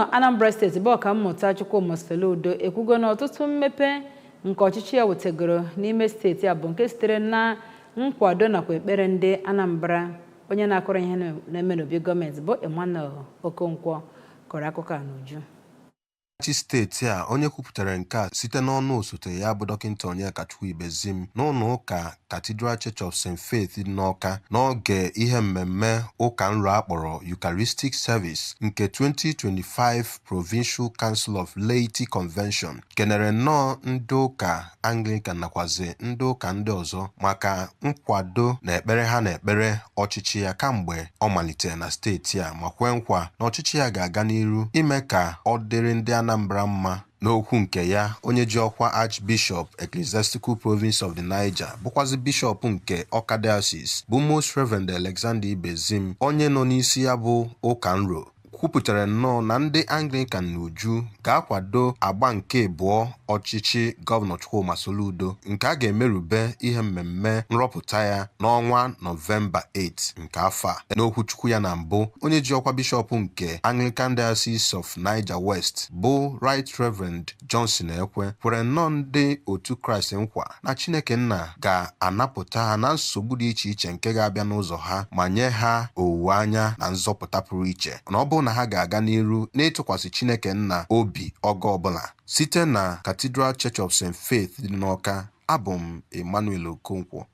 Anambra State bụ ọka mmụta Chukwuma Soludo ekwugo na ọtụtụ mmepe nke ọchịchị ya wetegoro n'ime steeti a bụ nke sitere na nkwado nakwa ekpere ndị Anambra. Onye na-akọrọ ihe na-eme n'obi gọọmenti bụ Emmanuel Okonkwo kọrọ akụkọ a n'uju. Steeti a onye kwupụtara nke a site n'ọnụ osote ya bụ Dọkịta Onyekachukwu Ibezim n'ụlọ ụka Cathedral Church of St. Faith n'Awka n'oge ihe mmemme ụka nrọ akpọrọ Eucharistic Service nke 2025 Provincial Council of Laity Convention kenere nnọọ ndị ụka Anglican nakwazi ndị ụka ndị ọzọ maka nkwado na ekpere ha na-ekpere ọchịchị ya kamgbe ọ malitere na steeti a ma kwe nkwa na ọchịchị ya ga-aga n'iru ime ka ọ dịrị ndị Anambra mma. N'okwu nke ya, onye ji ọkwa Archbishop Ecclesiastical Province of the Niger bụkwazi Bishop nke Awka Diocese bụ Most Reverend Alexander Ibezim, onye nọ n'isi ya bụ ụka nro, kwupụtara nnọọ na ndị Anglican n'uju ga-akwado agba nke abụọ ọchịchị Gọvanọ Chukwuma Soludo nke a ga-emerube ihe mmemme nrọpụta ya n'ọnwa Nọvemba 8 nke afọ a. N'okwuchukwu ya na mbụ, onye ji ọkwa bishọp nke Anglican Diocese of Niger West bụ Right Reverend Johnson Ekwe kwere nnọọ ndị otu Kraịst nkwa na Chineke Nna ga-anapụta ha na nsogbu dị iche iche nke ga-abịa n'ụzọ ha ma nye ha owuwe anya na nzọpụta pụrụ iche na ọ bụ na ha ga-aga n'iru n'ịtụkwasị Chineke Nna obi oge ọbụla. Site na Cathedral Church of St. Faith dị n'Awka, abụ m Emmanuel Okonkwo.